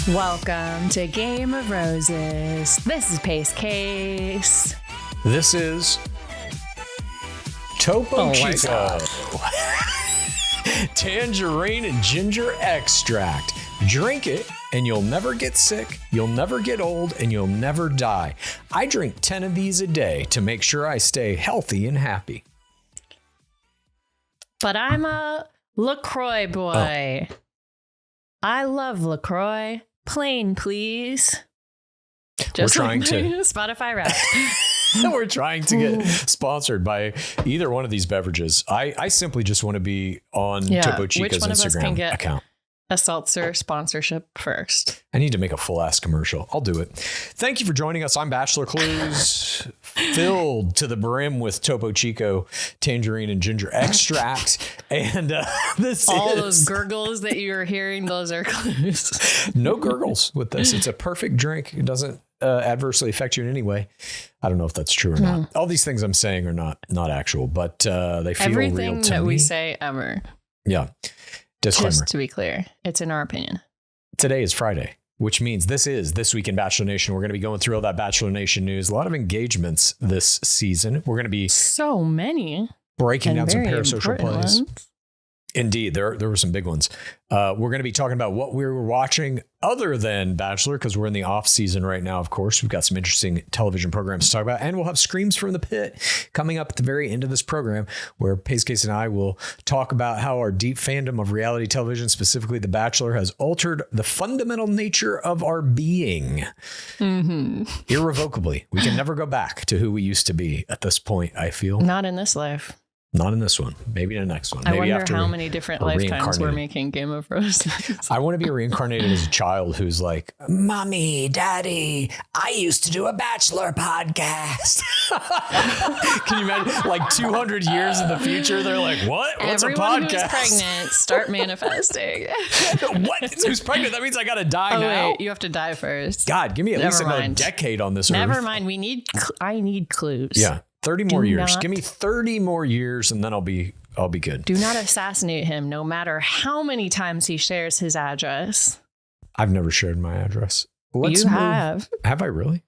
Welcome to Game of Roses. This is PaceCase. This is Topo Chico. Tangerine and ginger extract. Drink it and you'll never get sick, you'll never get old, and you'll never die. I drink 10 of these a day to make sure I stay healthy and happy. But I'm a LaCroix boy. Oh. I love LaCroix. Plain, please. Just we're trying to Spotify rap. We're trying to get sponsored by either one of these beverages. I simply just want to be on Topo Chico's Instagram account. A seltzer sponsorship first. I need to make a full ass commercial. I'll do it. Thank you for joining us. I'm BachelorClues, filled to the brim with Topo Chico tangerine and ginger extract. And all those gurgles that you're hearing, those are clues. No gurgles with this. It's a perfect drink. It doesn't adversely affect you in any way. I don't know if that's true or not. All these things I'm saying are not actual, but they feel real to me. Everything that we say ever. Yeah. Disclaimer. Just to be clear, it's in our opinion. Today is Friday, which means this is This Week in Bachelor Nation. We're going to be going through all that Bachelor Nation news. A lot of engagements this season. We're going to be so many breaking down some parasocial plays. Ones. Indeed, there were some big ones. We're going to be talking about what we were watching other than Bachelor, because we're in the off season right now. Of course, we've got some interesting television programs to talk about, and we'll have Screams from the Pit coming up at the very end of this program, where PaceCase and I will talk about how our deep fandom of reality television, specifically The Bachelor, has altered the fundamental nature of our being. Irrevocably. We can never go back to who we used to be at this point, I feel. Not in this life. Not in this one. Maybe in the next one. Maybe I wonder how many different lifetimes we're making Game of Roses. I want to be reincarnated as a child who's like, Mommy, Daddy, I used to do a Bachelor podcast. Can you imagine? Like 200 years in the future, they're like, what? What's Everyone a podcast? Who's pregnant, start manifesting. What? Who's pregnant? That means I got to die now. Wait, you have to die first. God, give me at least another decade on this earth. Never mind. I need clues. Yeah. 30 more years. Give me 30 more years and then I'll be good. Do not assassinate him, no matter how many times he shares his address. I've never shared my address. Have. Have I really?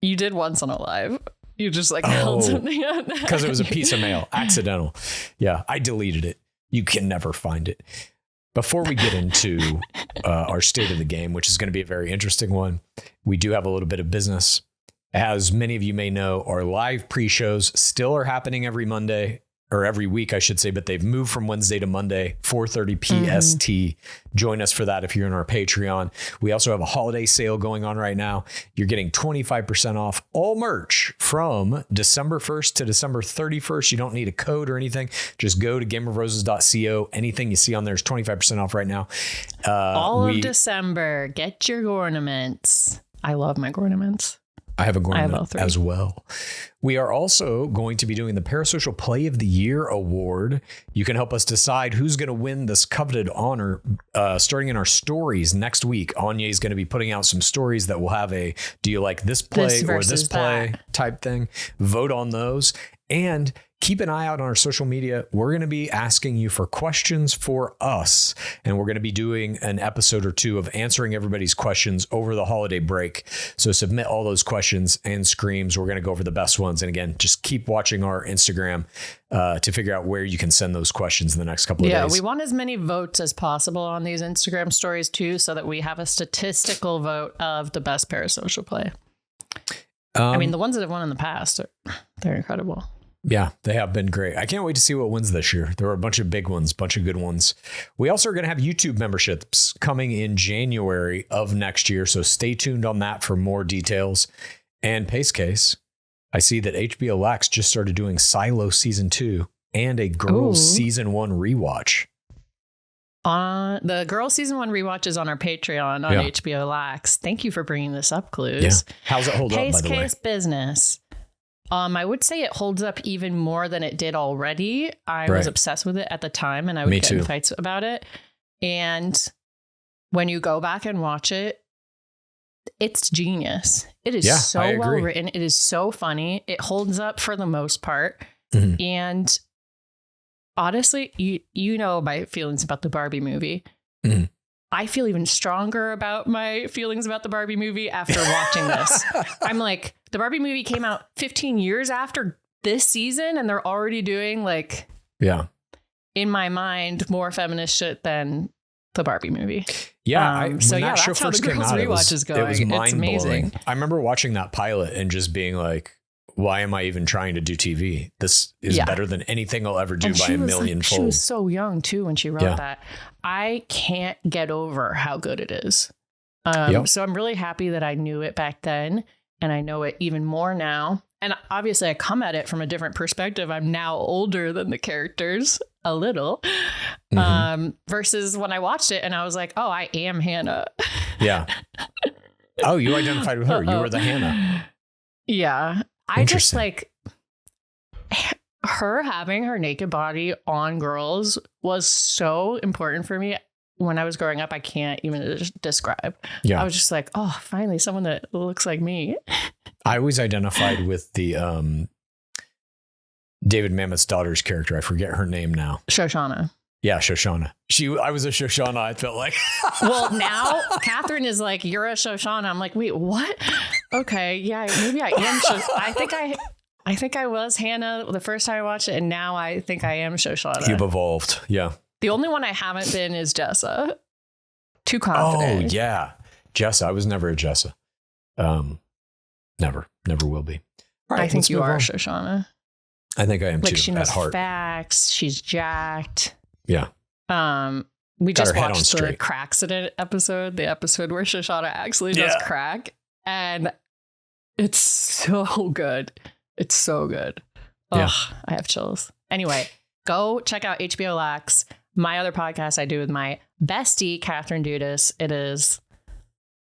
You did once on a live. You just held something up. Because it was a piece of mail. Accidental. Yeah, I deleted it. You can never find it. Before we get into our state of the game, which is going to be a very interesting one, we do have a little bit of business. As many of you may know, our live pre-shows still are happening every Monday, or every week, I should say, but they've moved from Wednesday to Monday, 4:30 PST. Join us for that if you're in our Patreon. We also have a holiday sale going on right now. You're getting 25% off all merch from December 1st to December 31st. You don't need a code or anything. Just go to gameofroses.co. Anything you see on there is 25% off right now. All of December. Get your ornaments. I love my ornaments. I have a ornament as well. We are also going to be doing the Parasocial Play of the Year Award. You can help us decide who's going to win this coveted honor starting in our stories next week. Anya is going to be putting out some stories that will have a do you like this play or this play type thing. Vote on those. And keep an eye out on our social media. We're going to be asking you for questions for us. And we're going to be doing an episode or two of answering everybody's questions over the holiday break. So submit all those questions and screams. We're going to go over the best ones. And again, just keep watching our Instagram to figure out where you can send those questions in the next couple of days. Yeah, we want as many votes as possible on these Instagram stories too, so that we have a statistical vote of the best parasocial play. I mean, the ones that have won in the past, they're incredible. Yeah, they have been great. I can't wait to see what wins this year. There are a bunch of big ones, bunch of good ones. We also are going to have YouTube memberships coming in January of next year. So stay tuned on that for more details. And PaceCase, I see that HBO Max just started doing Silo Season 2 and a Girls Season 1 rewatch. The Girls Season 1 rewatch is on our Patreon on HBO Max. Thank you for bringing this up, Clues. Yeah. How's it hold up, by the way? PaceCase business. I would say it holds up even more than it did already. I was obsessed with it at the time, and I would get in fights about it. And when you go back and watch it, it's genius. It is so well written. It is so funny. It holds up for the most part. And honestly, you know my feelings about the Barbie movie. I feel even stronger about my feelings about the Barbie movie after watching this. I'm like, the Barbie movie came out 15 years after this season, and they're already doing like, in my mind, more feminist shit than the Barbie movie. Yeah. That's how the girls' rewatch is going. It was mind amazing. blowing. I remember watching that pilot and just being like, why am I even trying to do TV? This is better than anything I'll ever do by a million fold. She was so young too when she wrote that. I can't get over how good it is. So I'm really happy that I knew it back then, and I know it even more now. And obviously I come at it from a different perspective. I'm now older than the characters a little, versus when I watched it and I was like, oh, I am Hannah. Yeah. Oh, you identified with her. You were the Hannah. Yeah. I just like her having her naked body on girls was so important for me when I was growing up. I can't even describe. Yeah. I was just like, oh, finally someone that looks like me. I always identified with the David Mamet's daughter's character. I forget her name now. Shoshana. Yeah, Shoshana. I was a Shoshana, I felt like. Well, now Catherine is like, you're a Shoshana. I'm like, wait, what? Okay, yeah, maybe I am. I think I was Hannah the first time I watched it, and now I think I am Shoshana. You've evolved, yeah. The only one I haven't been is Jessa. Too confident. Oh, yeah. Jessa. I was never a Jessa. Never will be. All right, I think you are Shoshana. I think I am like too. She knows at heart. Facts. She's jacked. Yeah. We just watched the Crackcident episode, the episode where Shoshana actually does crack, and it's so good. It's so good. Ugh, I have chills. Anyway, go check out HBO Max, my other podcast I do with my bestie, Catherine Dudas.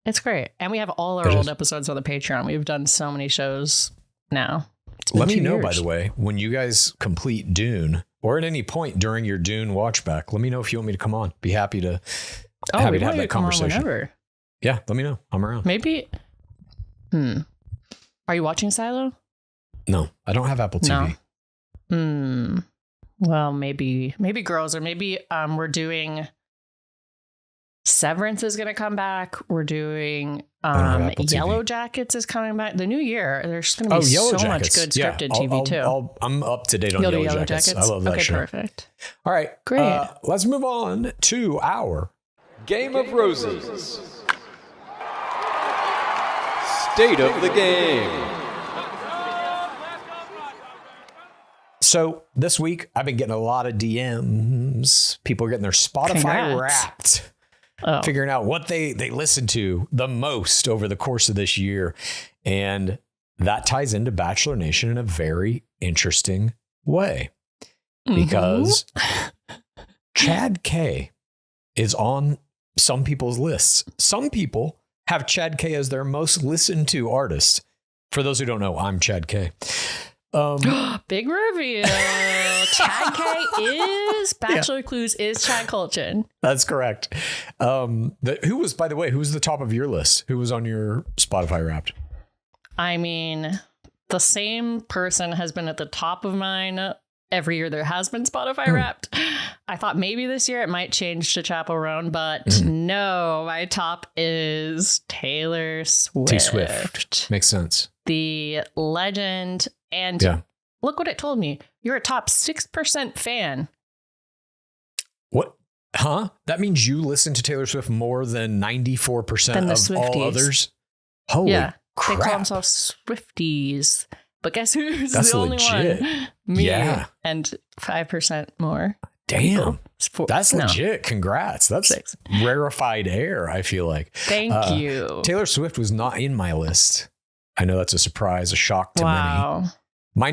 It's great. And we have all our old episodes on the Patreon. We've done so many shows now. Let me know, by the way, when you guys complete Dune, or at any point during your Dune watch back, let me know if you want me to come on. Be happy to have that conversation. Yeah, let me know. I'm around. Maybe. Are you watching Silo? No, I don't have Apple TV. No. Well, maybe girls, or maybe we're doing Severance is going to come back. We're doing Yellow Jackets is coming back. The new year, there's going to be so much good scripted TV too. I'm up to date on Yellow Jackets. I love that show. Okay, perfect. All right, great. Let's move on to our Game of Roses. State of the game. So this week, I've been getting a lot of DMs. People are getting their Spotify Wrapped. Figuring out what they listen to the most over the course of this year. And that ties into Bachelor Nation in a very interesting way. Because Chad K is on some people's lists. Some people have Chad K as their most listened to artist. For those who don't know, I'm Chad K. Big reveal. Chad K is BachelorClues is Chad Colchin. That's correct. Who was the top of your list? Who was on your Spotify Wrapped? I mean, the same person has been at the top of mine every year. There has been Spotify Wrapped. I thought maybe this year it might change to Chappell Roan, but no, my top is Taylor Swift. T-Swift. Makes sense. The legend. And look what it told me. You're a top 6% fan. What? Huh? That means you listen to Taylor Swift more than 94% of all others? Holy crap. They call themselves Swifties. But guess who's the only one? Me. Yeah. And 5% more. Damn. That's legit. Congrats. That's rarefied air, I feel like. Thank you. Taylor Swift was not in my list. I know that's a surprise, a shock to many.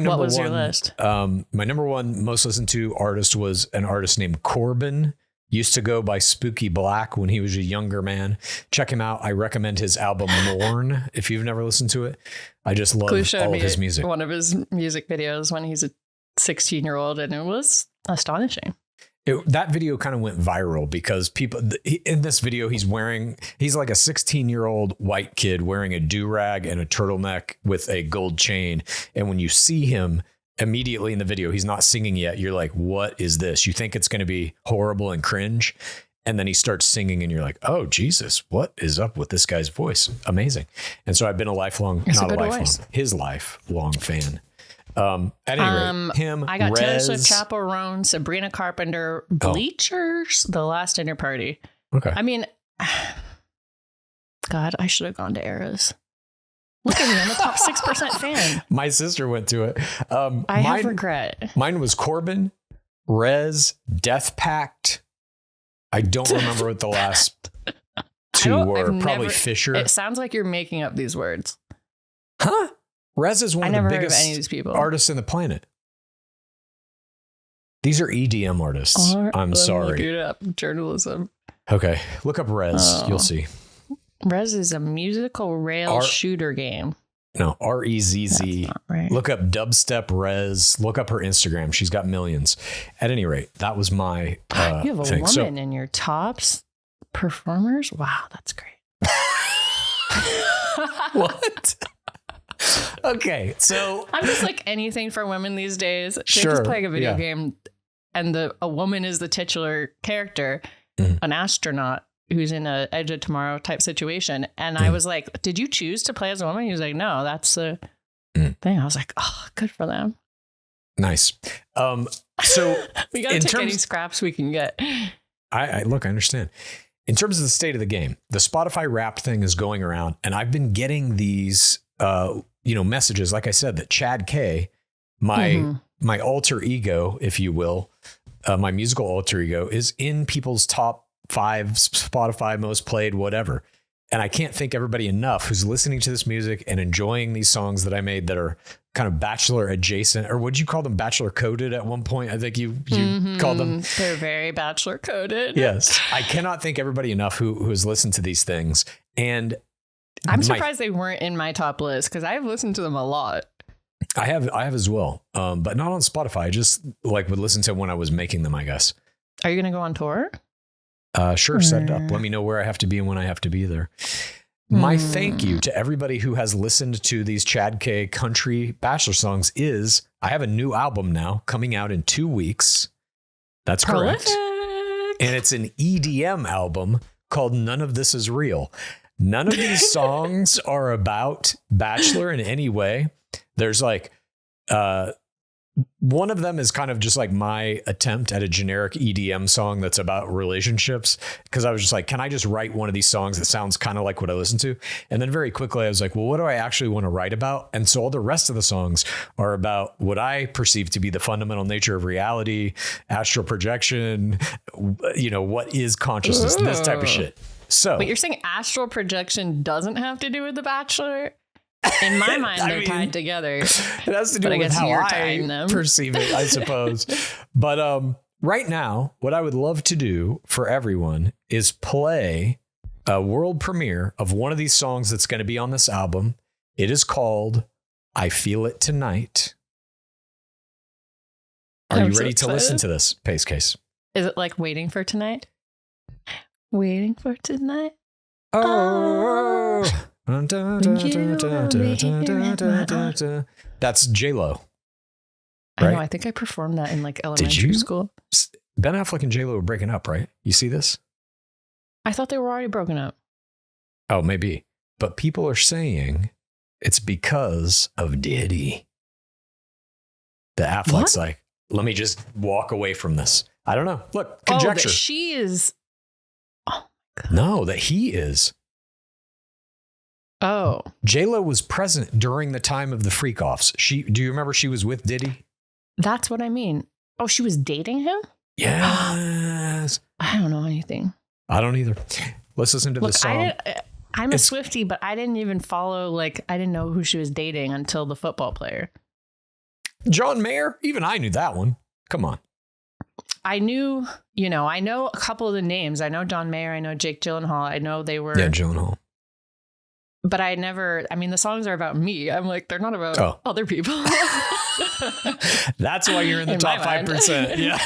What was your list? My number one most listened to artist was an artist named Corbin. Used to go by Spooky Black when he was a younger man. Check him out. I recommend his album Mourn if you've never listened to it. I just love all of his music. One of his music videos when he's a 16-year-old, and it was astonishing. That video kind of went viral because people in this video, he's like a 16-year-old white kid wearing a do-rag and a turtleneck with a gold chain. And when you see him immediately in the video, he's not singing yet. You're like, what is this? You think it's going to be horrible and cringe. And then he starts singing and you're like, oh, Jesus, what is up with this guy's voice? Amazing. And so I've been his lifelong fan. At any rate, him, I got Taylor Rez. Swift, Chaperone, Sabrina Carpenter, Bleachers, The Last Dinner Party. Okay. I mean, God, I should have gone to Eras. Look at me, I'm a top 6% fan. My sister went to it. I have regret. Mine was Corbin, Rez, Death Pact. I don't remember what the last two were. Probably Fisher. It sounds like you're making up these words. Huh? Rez is one of the biggest any of these people. artists in the planet. These are EDM artists. I'm sorry. Look it up. Journalism. Okay. Look up Rez. You'll see. Rez is a musical rail shooter game. No, REZZ. That's not right. Look up dubstep Rez. Look up her Instagram. She's got millions. At any rate, that was my you have a woman in your tops performers? Wow, that's great. What? Okay, so I'm just like anything for women these days. They're sure, just playing a video game and a woman is the titular character, an astronaut who's in a Edge of Tomorrow type situation. And I was like, did you choose to play as a woman? He was like, no, that's the thing. I was like, oh, good for them. Nice. So we got to take any scraps we can get. I understand. In terms of the state of the game, the Spotify Wrapped thing is going around, and I've been getting these, messages. Like I said, that Chad K, my alter ego, if you will, my musical alter ego, is in people's top 5 Spotify most played, whatever. And I can't thank everybody enough who's listening to this music and enjoying these songs that I made that are kind of Bachelor adjacent, or would you call them Bachelor coded at one point? I think you called them. They're very Bachelor coded. Yes. I cannot thank everybody enough who has listened to these things. And I'm surprised they weren't in my top list because I've listened to them a lot. I have as well. But not on Spotify. I just would listen to when I was making them, I guess. Are you going to go on tour? Sure, set it up. Let me know where I have to be and when I have to be there. My thank you to everybody who has listened to these Chad K country Bachelor songs is I have a new album now coming out in 2 weeks. That's correct. And it's an EDM album called None of This Is Real. None of these songs are about Bachelor in any way. There's one of them is kind of just like my attempt at a generic EDM song that's about relationships. Because I was just like, can I just write one of these songs that sounds kind of like what I listen to? And then very quickly I was like, well, what do I actually want to write about? And so all the rest of the songs are about what I perceive to be the fundamental nature of reality, astral projection, what is consciousness, this type of shit. So, but you're saying astral projection doesn't have to do with The Bachelor? In my mind, they're tied together. It has to do with how I perceive it, I suppose. But right now, what I would love to do for everyone is play a world premiere of one of these songs that's going to be on this album. It is called I Feel It Tonight. Are you ready to listen to this, PaceCase? Is it like Waiting for Tonight? Waiting for Tonight? Oh. That's J-Lo. Right? I know. I think I performed that in elementary school. Ben Affleck and J-Lo were breaking up, right? You see this? I thought they were already broken up. Oh, maybe. But people are saying it's because of Diddy. The Affleck's like, let me just walk away from this. I don't know. Look, conjecture. That she is. Oh, my God. No, that he is. Oh. J-Lo was present during the time of the freak-offs. Do you remember she was with Diddy? That's what I mean. Oh, she was dating him? Yes. I don't know anything. I don't either. Let's listen to the song. I'm a Swiftie, but I didn't even follow, I didn't know who she was dating until the football player. John Mayer? Even I knew that one. Come on. I knew, I know a couple of the names. I know John Mayer. I know Jake Gyllenhaal. I know they were. Yeah, Gyllenhaal. But the songs are about me. I'm like, they're not about other people. That's why you're in the top 5%. Yeah.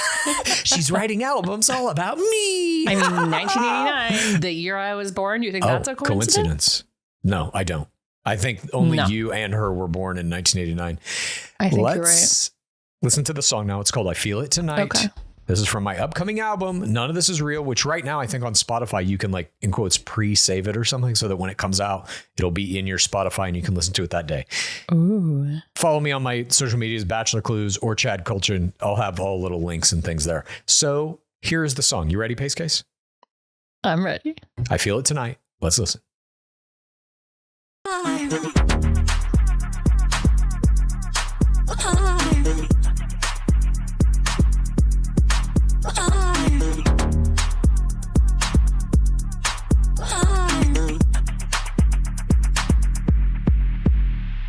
She's writing albums all about me. 1989, the year I was born. You think that's a coincidence? No, I don't. I think only you and her were born in 1989. I think you're right. Listen to the song now. It's called I Feel It Tonight. Okay. This is from my upcoming album. None of this is real, which right now I think on Spotify, you can like, in quotes, pre-save it or something so that when it comes out, it'll be in your Spotify and you can listen to it that day. Ooh. Follow me on my social medias, Bachelor Clues or Chad Culture, and I'll have all little links and things there. So here's the song. You ready, PaceCase? I'm ready. I Feel It Tonight. Let's listen.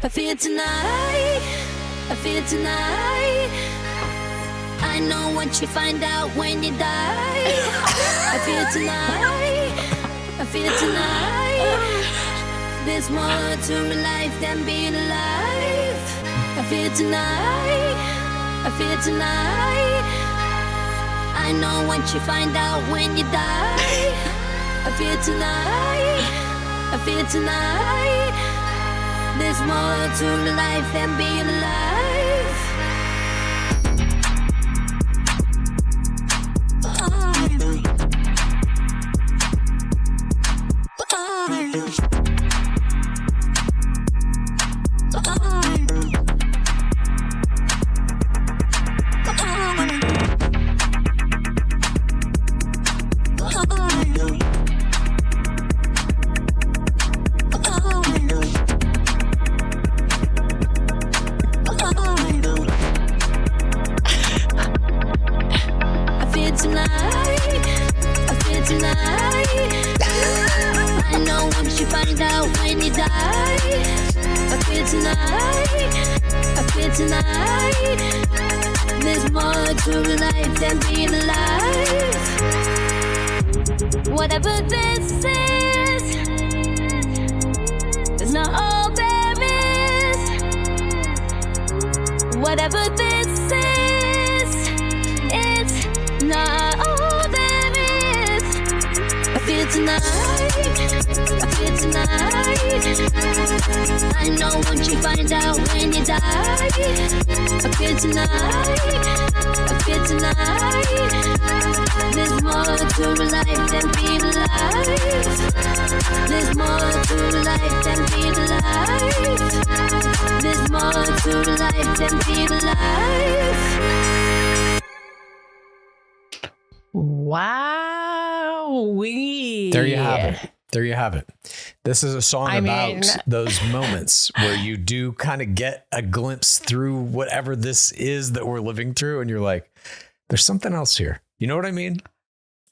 I feel tonight, I feel tonight. I know what you find out when you die. I feel tonight, I feel tonight. There's more to life than being alive. I feel tonight, I feel tonight. I know what you find out when you die. I feel tonight, I feel tonight. There's more to life than being alive. Whatever this is, it's not all there is. Whatever this is, it's not all there is. I feel tonight, I feel tonight. I know what you find out when you die. I feel tonight, I feel tonight. There's more to life than being alive. There's more to life than being alive. There's more to life than being alive. Wow. There you have it. There you have it. This is a song about those moments where you do kind of get a glimpse through whatever this is that we're living through. And you're like, there's something else here. You know what I mean?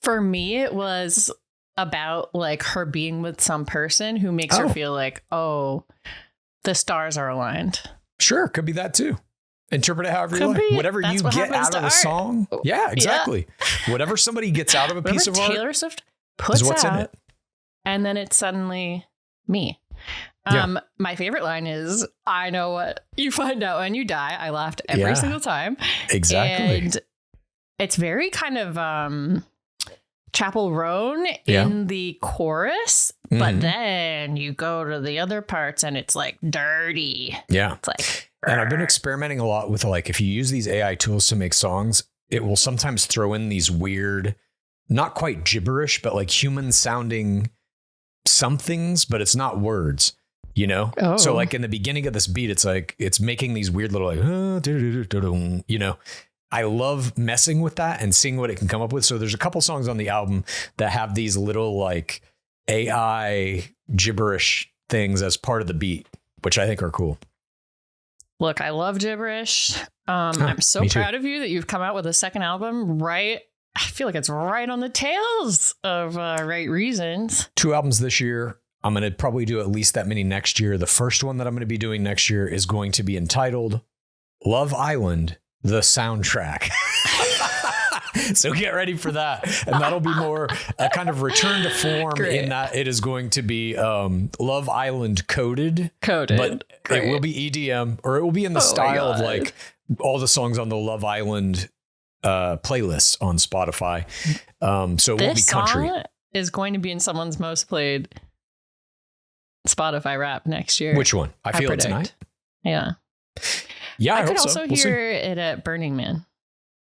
For me, it was about like her being with some person who makes her feel like, oh, the stars are aligned. Sure. Could be that too. Interpret it however you like. Whatever you get out of the song. Yeah, exactly. Yeah. Whatever somebody gets out of a piece of art. Taylor Swift puts what's out, in it. And then it's suddenly me. My favorite line is, I know what you find out when you die. I laughed every single time. Exactly. And it's very kind of Chapel Roan in the chorus, but then you go to the other parts and it's like dirty. Yeah. It's like, and I've been experimenting a lot with like, if you use these AI tools to make songs, it will sometimes throw in these weird, not quite gibberish, but like human sounding somethings, but it's not words, you know? Oh. So like in the beginning of this beat, it's like, it's making these weird little like, you know, I love messing with that and seeing what it can come up with. So there's a couple songs on the album that have these little like AI gibberish things as part of the beat, which I think are cool. Look, I love gibberish. I'm so proud of you that you've come out with a second album, right? I feel like it's right on the tails of Right Reasons. 2 albums this year. I'm going to probably do at least that many next year. The first one that I'm going to be doing next year is going to be entitled Love Island, the soundtrack. So get ready for that. And that'll be more a kind of return to form in that it is going to be Love Island coded. But it will be EDM, or it will be in the style of like all the songs on the Love Island playlist on Spotify. So it won't be country. This song is going to be in someone's most played Spotify rap next year. Which one? I Feel It Tonight? Yeah. Yeah, I could also hear it at Burning Man.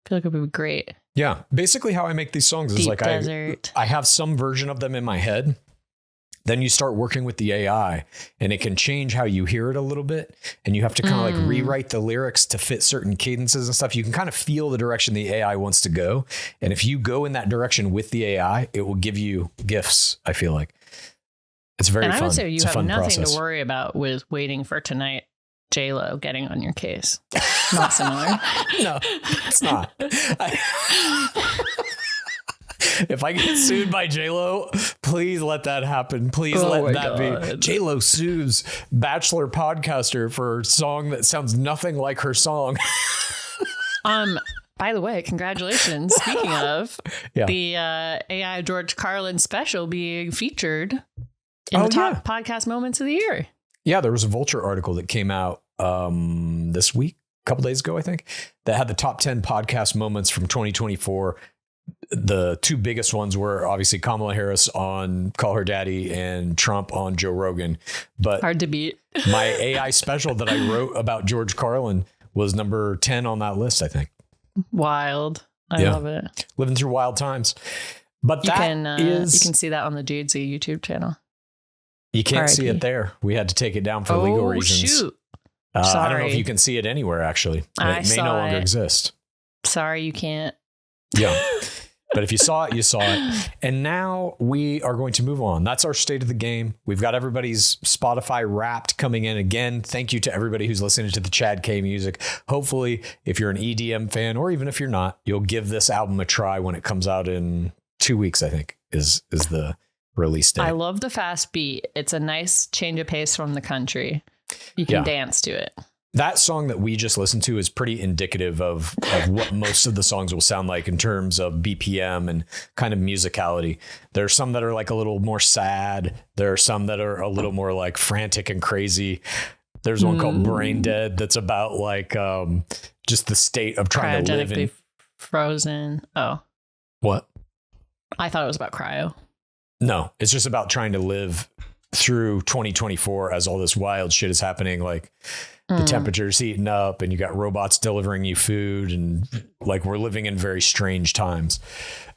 feel like it would be great. Yeah. Basically how I make these songs is like I have some version of them in my head. Then you start working with the AI and it can change how you hear it a little bit. And you have to kind of like rewrite the lyrics to fit certain cadences and stuff. You can kind of feel the direction the AI wants to go. And if you go in that direction with the AI, it will give you gifts, I feel like. It's very fun. And I would say you have nothing process. to worry about with waiting for tonight. J-Lo getting on your case. Not similar. No, it's not. If I get sued by J-Lo, please let that happen. Please let that be. J-Lo sues Bachelor podcaster for a song that sounds nothing like her song. By the way, congratulations. Speaking of the AI George Carlin special being featured in the top podcast moments of the year. Yeah, there was a Vulture article that came out this week, a couple days ago, I think, that had the top 10 podcast moments from 2024. The two biggest ones were obviously Kamala Harris on Call Her Daddy and Trump on Joe Rogan. But hard to beat. My AI special that I wrote about George Carlin was number 10 on that list, I think. Wild. I love it. Living through wild times. But you can see that on the JZ YouTube channel. You can't see it there. We had to take it down for legal reasons. Shoot. I don't know if you can see it anywhere, actually. It may no longer exist. Sorry, you can't. Yeah. But if you saw it, you saw it. And now we are going to move on. That's our state of the game. We've got everybody's Spotify Wrapped coming in again. Thank you to everybody who's listening to the Chad K music. Hopefully, if you're an EDM fan, or even if you're not, you'll give this album a try when it comes out in 2 weeks, I think, is the release date. I love the fast beat. It's a nice change of pace from the country. You can dance to it. That song that we just listened to is pretty indicative of what most of the songs will sound like in terms of BPM and kind of musicality. There are some that are like a little more sad. There are some that are a little more like frantic and crazy. There's one called Brain Dead that's about like just the state of trying to live in. Frozen. Oh. What? I thought it was about cryo. No, it's just about trying to live through 2024 as all this wild shit is happening. Like the temperature's heating up and you got robots delivering you food and like we're living in very strange times.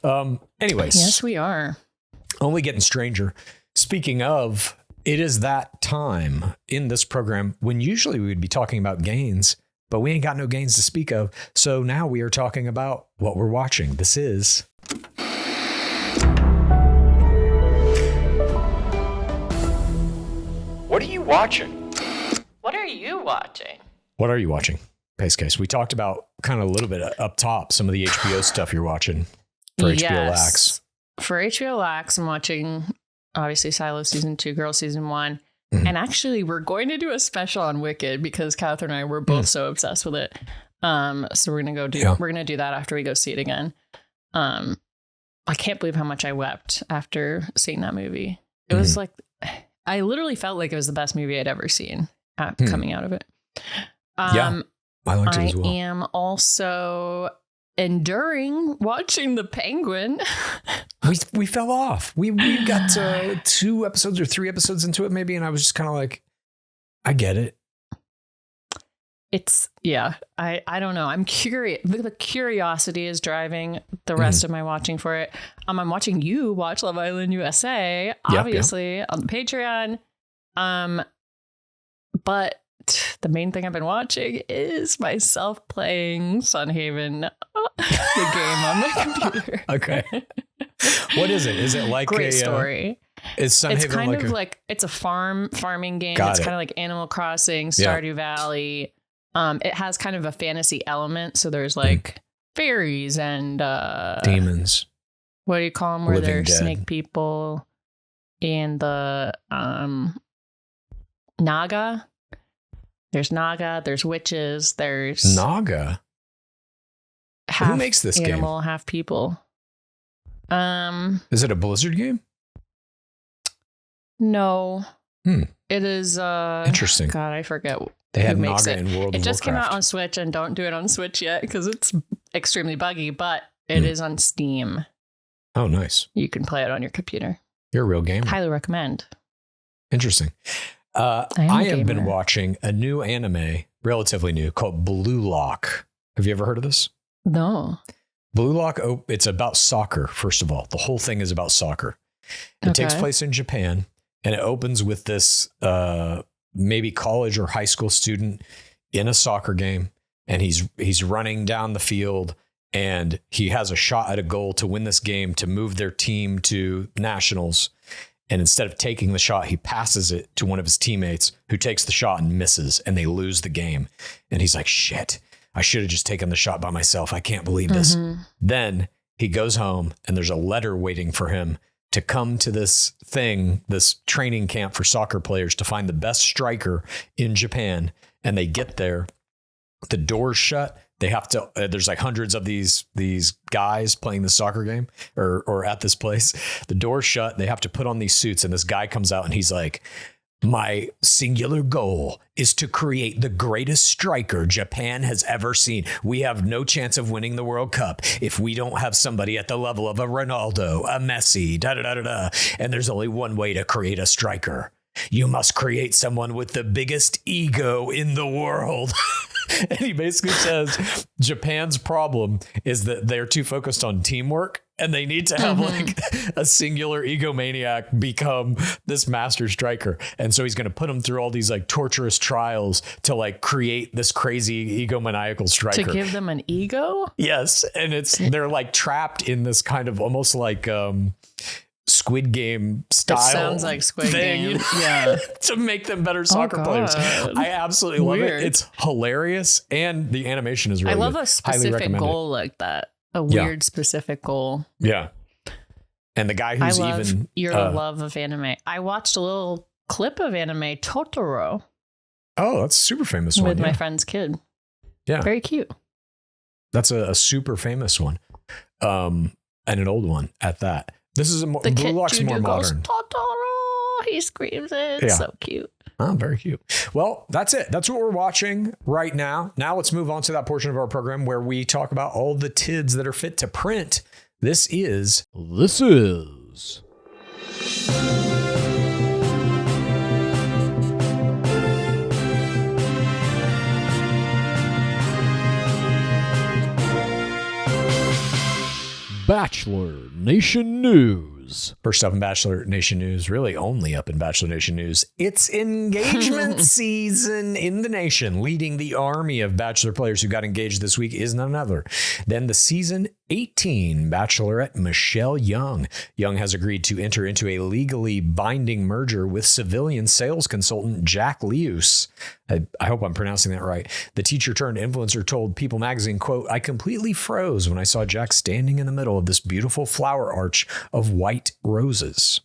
Anyways. Yes, we are. Only getting stranger. Speaking of, it is that time in this program when usually we would be talking about gains, but we ain't got no gains to speak of. So now we are talking about what we're watching. This is... What are you watching? What are you watching? What are you watching? PaceCase. We talked about kind of a little bit up top, some of the HBO stuff you're watching for HBO Max. For HBO Max, I'm watching, obviously, Silo Season 2, Girl Season 1. And actually, we're going to do a special on Wicked because Catherine and I were both so obsessed with it. So we're going to do that after we go see it again. I can't believe how much I wept after seeing that movie. It was like, I literally felt like it was the best movie I'd ever seen coming out of it. I liked it as well. I am also enduring watching The Penguin. we fell off. We got 2 episodes or 3 episodes into it maybe, and I was just kind of like, I get it. It's, I don't know. I'm curious. The curiosity is driving the rest of my watching for it. I'm watching you watch Love Island USA, obviously, on the Patreon. But the main thing I've been watching is myself playing Sunhaven, the game on my computer. Okay. What is it? Is it like great story? Is Sunhaven it's kind of like it's a farming game. It's kind of like Animal Crossing, Stardew Valley. It has kind of a fantasy element. So there's like fairies and demons. What do you call them? Where they're snake people and the Naga. There's Naga. There's witches. There's Naga. Who makes this animal, game? Half people. Is it a Blizzard game? No. It is. Interesting. God, I forget. They had Naga in World of Warcraft. It just came out on Switch, and don't do it on Switch yet because it's extremely buggy. But it is on Steam. Oh, nice. You can play it on your computer. You're a real gamer. Highly recommend. Interesting. I have been watching a new anime, relatively new, called Blue Lock. Have you ever heard of this? No. Blue Lock, it's about soccer, first of all. The whole thing is about soccer. It takes place in Japan, and it opens with this maybe college or high school student in a soccer game, and he's running down the field, and he has a shot at a goal to win this game, to move their team to nationals. And instead of taking the shot, he passes it to one of his teammates, who takes the shot and misses, and they lose the game. And he's like, shit, I should have just taken the shot by myself. I can't believe this. Then he goes home, and there's a letter waiting for him to come to this training camp for soccer players to find the best striker in Japan. And they get there, the door's shut. They have to, there's like hundreds of these guys playing the soccer game or at this place. The door's shut. They have to put on these suits, and this guy comes out, and he's like, my singular goal is to create the greatest striker Japan has ever seen. We have no chance of winning the World Cup if we don't have somebody at the level of a Ronaldo, a Messi, And there's only one way to create a striker. You must create someone with the biggest ego in the world. And he basically says Japan's problem is that they're too focused on teamwork, and they need to have like a singular egomaniac become this master striker. And so he's going to put them through all these like torturous trials to like create this crazy egomaniacal striker. To give them an ego? Yes. And they're like trapped in this kind of almost like Squid Game style. It sounds like Squid Game. Yeah. To make them better soccer players. I absolutely love it. It's hilarious. And the animation is really good. I love a specific goal like that. A weird specific goal. Yeah. And the guy who's your love of anime. I watched a little clip of anime Totoro. Oh, that's a super famous one. With my friend's kid. Yeah. Very cute. That's a super famous one. And an old one at that. This is Blue Lock's more modern. Goes, Totoro! He screams it. It's so cute. Oh, very cute. Well, that's it. That's what we're watching right now. Now let's move on to that portion of our program where we talk about all the tids that are fit to print. This is Bachelor Nation News. First up in Bachelor Nation News, really only up in Bachelor Nation News, it's engagement season in the nation. Leading the army of Bachelor players who got engaged this week is none other than the season 18 Bachelorette Michelle Young. Young has agreed to enter into a legally binding merger with civilian sales consultant Jack Leus. I hope I'm pronouncing that right. The teacher turned influencer told People magazine, quote, I completely froze when I saw Jack standing in the middle of this beautiful flower arch of white roses.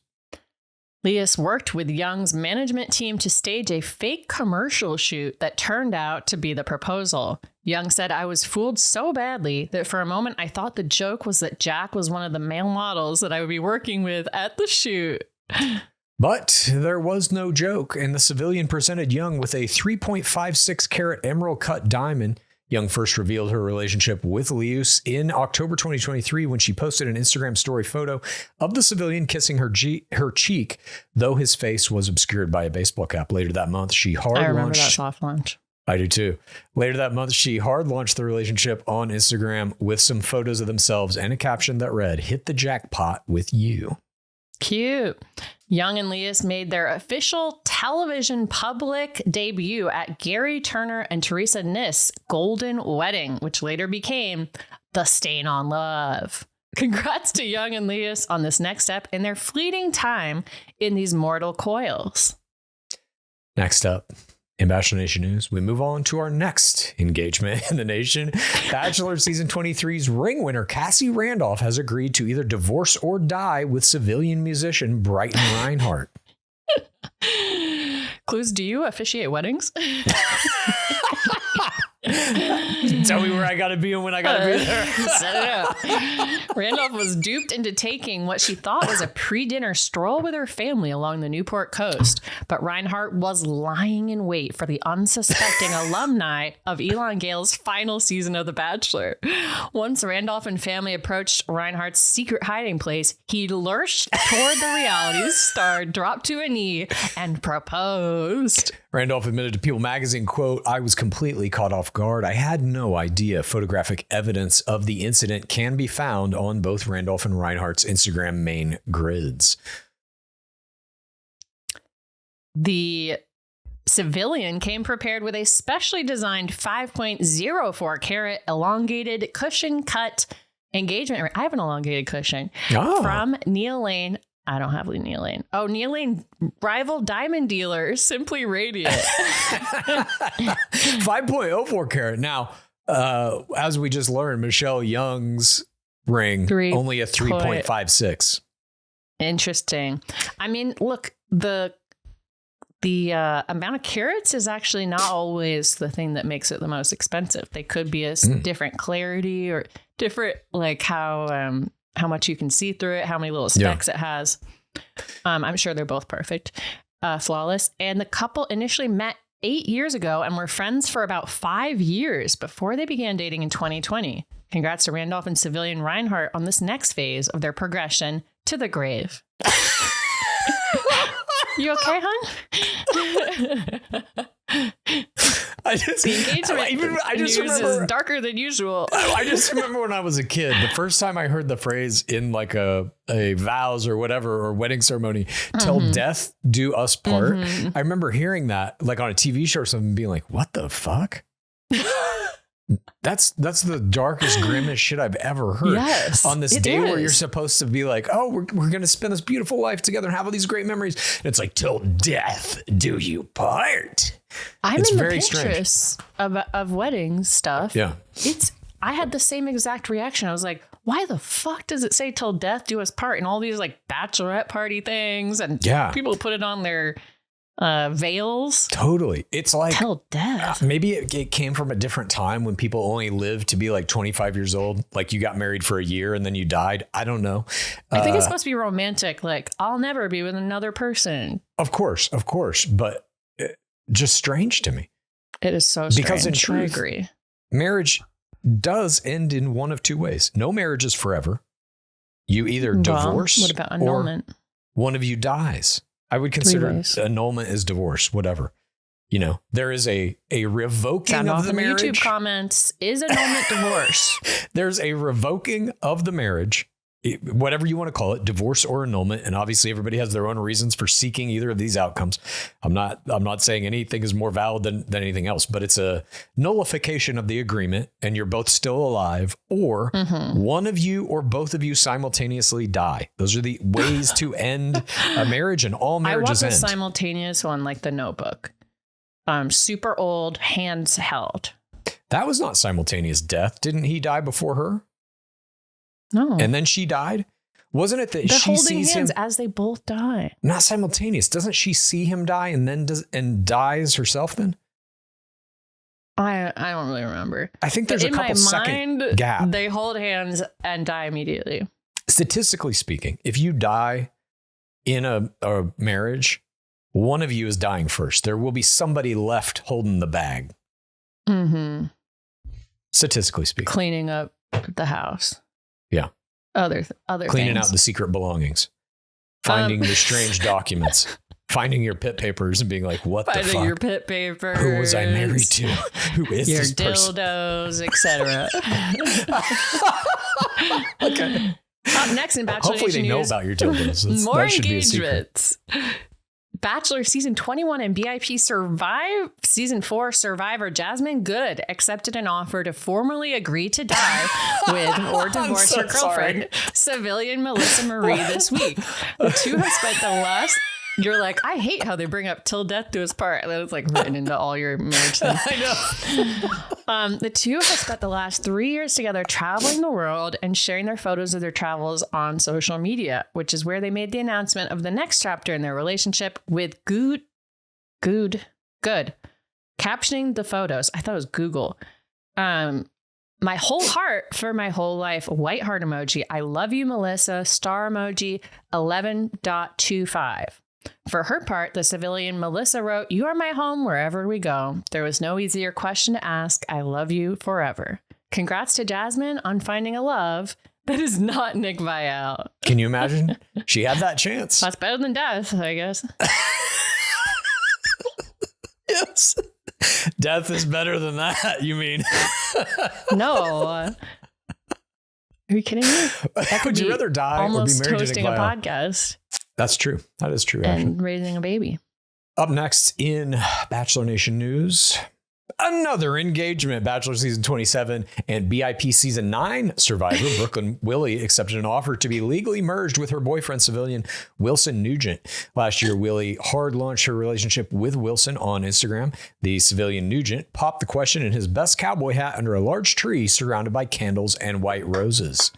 Leus worked with Young's management team to stage a fake commercial shoot that turned out to be the proposal. Young said, I was fooled so badly that for a moment I thought the joke was that Jack was one of the male models that I would be working with at the shoot. But there was no joke, and the civilian presented Young with a 3.56 carat emerald cut diamond. Young first revealed her relationship with Leus in October 2023 when she posted an Instagram story photo of the civilian kissing her cheek, though his face was obscured by a baseball cap. Later that month, she hard launched. I remember that soft launch. I do too. Later that month, she hard launched the relationship on Instagram with some photos of themselves and a caption that read, "Hit the jackpot with you." Cute. Young and Leus made their official television public debut at Gary Turner and Teresa Niss' Golden Wedding, which later became The Stain on Love. Congrats to Young and Leus on this next step in their fleeting time in these mortal coils. Next up in Bachelor Nation News, we move on to our next engagement in the nation. Bachelor Season 23's ring winner, Cassie Randolph, has agreed to either divorce or die with civilian musician Brighton Reinhardt. Clues, do you officiate weddings? Tell me where I gotta be and when I gotta be there. Set it up. Randolph was duped into taking what she thought was a pre-dinner stroll with her family along the Newport coast, but Reinhardt was lying in wait for the unsuspecting alumni of Elon Gale's final season of The Bachelor. Once Randolph and family approached Reinhardt's secret hiding place, he lurched toward the reality star, dropped to a knee, and proposed. Randolph admitted to People magazine, quote, "I was completely caught off guard. I had no idea photographic evidence of the incident can be found on both Randolph and Reinhardt's Instagram main grids." The civilian came prepared with a specially designed 5.04 carat elongated cushion cut engagement ring. I have an elongated cushion from Neil Lane. I don't have Neil Lane. Oh, Neil Lane rival diamond dealer, Simply Radiant. 5.04 carat. Now, as we just learned, Michelle Young's ring, only a 3.56. Interesting. I mean, look, the amount of carats is actually not always the thing that makes it the most expensive. They could be a different clarity or different, like how much you can see through it, how many little specks it has. I'm sure they're both perfect, flawless. And the couple initially met 8 years ago and were friends for about 5 years before they began dating in 2020. Congrats to Randolph and civilian Reinhardt on this next phase of their progression to the grave. You okay, hon? The engagement news is darker than usual. I just remember when I was a kid, the first time I heard the phrase in like a vows or whatever, or wedding ceremony, "till death do us part." I remember hearing that like on a TV show or something, being like, what the fuck? That's the darkest, grimmest shit I've ever heard. Yes, on this day where you're supposed to be like, oh, we're going to spend this beautiful life together and have all these great memories. And it's like, till death do you part. It's in very the Pinterest of wedding stuff. Yeah. I had the same exact reaction. I was like, why the fuck does it say till death do us part? And all these like bachelorette party things and people put it on their veils. Totally. It's like till death. Maybe it came from a different time when people only lived to be like 25 years old. Like you got married for a year and then you died. I don't know. I think it's supposed to be romantic. Like, I'll never be with another person. Of course. But just strange to me. It is so strange. Because in truth, I agree. Marriage does end in one of two ways. No marriage is forever. You either divorce what about annulment? Or one of you dies. I would consider annulment is divorce, whatever. You know, there is a revoking of the marriage. YouTube comments, is annulment divorce? There's a revoking of the marriage, whatever you want to call it, divorce or annulment. And obviously everybody has their own reasons for seeking either of these outcomes. I'm not saying anything is more valid than anything else, but it's a nullification of the agreement and you're both still alive, or one of you or both of you simultaneously die. Those are the ways to end a marriage, and all marriages end. I want the simultaneous one, like The Notebook. Super old, hands held. That was not simultaneous death. Didn't he die before her? No. And then she died? Wasn't it that she sees him as they both die? Not simultaneous. Doesn't she see him die and then dies herself then? I don't really remember. I think there's a couple second gap. They hold hands and die immediately. Statistically speaking, if you die in a marriage, one of you is dying first. There will be somebody left holding the bag. Statistically speaking. Cleaning up the house. Yeah. Other cleaning things. out the secret belongings, finding the strange documents, finding your pit papers and being like, what the fuck? Finding your pit papers. Who was I married to? Who is your this person? Your dildos, etc. Okay. Up next in Bachelor Hopefully Nation they know news, about your dildos. More engagements. Bachelor Season 21 and BIP Season 4 Survivor Jasmine Good accepted an offer to formally agree to die with or divorce her girlfriend, civilian Melissa Marie, this week. The two have spent the last... You're like, I hate how they bring up till death do us part. And then it's like written into all your marriage things. I know. The two have spent the last 3 years together traveling the world and sharing their photos of their travels on social media, which is where they made the announcement of the next chapter in their relationship with Good. Captioning the photos. I thought it was Google. My whole heart for my whole life. White heart emoji. I love you, Melissa. Star emoji 11.25. For her part, the civilian Melissa wrote, "You are my home wherever we go. There was no easier question to ask. I love you forever." Congrats to Jasmine on finding a love that is not Nick Viall. Can you imagine? She had that chance. That's better than death, I guess. Yeah, Death is better than that, you mean? No. Are you kidding me? Would you rather die or be married hosting to a podcast? That's true. That is true. And actually. raising a baby. Up next in Bachelor Nation news, another engagement. Bachelor Season 27 and BIP Season 9 survivor Brooklyn Willie accepted an offer to be legally merged with her boyfriend, civilian Wilson Nugent. Last year, Willie hard launched her relationship with Wilson on Instagram. The civilian Nugent popped the question in his best cowboy hat under a large tree surrounded by candles and white roses.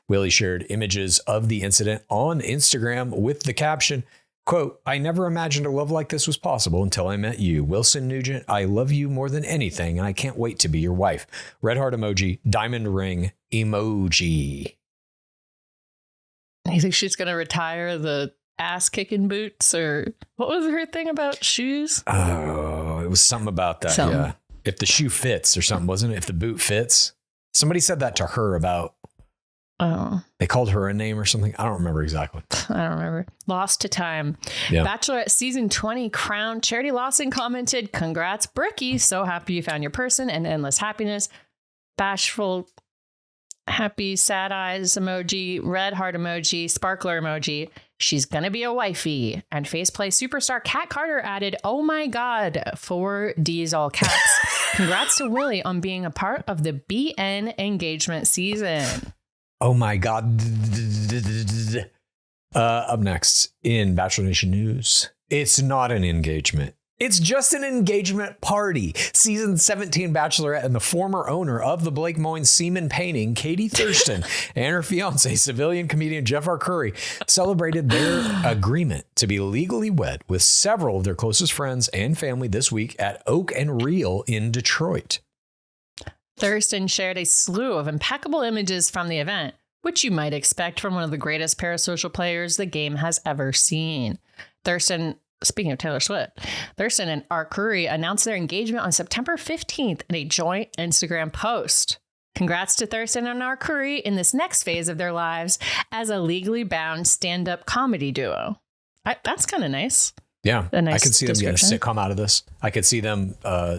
Willie shared images of the incident on Instagram with the caption, quote, "I never imagined a love like this was possible until I met you. Wilson Nugent, I love you more than anything, and I can't wait to be your wife." Red heart emoji, diamond ring emoji. You think she's going to retire the ass-kicking boots? Or what was her thing about shoes? Oh, it was something about that, yeah. If the shoe fits or something, wasn't it? If the boot fits. Somebody said that to her about... Oh. They called her a name or something. I don't remember exactly. I don't remember. Lost to time. Yeah. Bachelorette Season 20 crown. Charity Lawson commented, "Congrats, Brookie. So happy you found your person and endless happiness." Bashful, happy, sad eyes emoji, red heart emoji, sparkler emoji. "She's gonna be a wifey." And Faceplay superstar Kat Carter added, "Oh my God, 4 D's all caps." Congrats to Willie on being a part of the BN engagement season. Oh my God. Up next in Bachelor Nation news, it's not an engagement. It's just an engagement party. Season 17 Bachelorette and the former owner of the Blake Moynes Seaman Painting, Katie Thurston, and her fiance, civilian comedian Jeff R. Curry, celebrated their agreement to be legally wed with several of their closest friends and family this week at Oak and Reel in Detroit. Thurston shared a slew of impeccable images from the event, which you might expect from one of the greatest parasocial players the game has ever seen. Speaking of Taylor Swift, Thurston and R. Curry announced their engagement on September 15th in a joint Instagram post. Congrats to Thurston and R. Curry in this next phase of their lives as a legally bound stand-up comedy duo. That's kind of nice. Yeah, I could see them getting a sitcom out of this. I could see them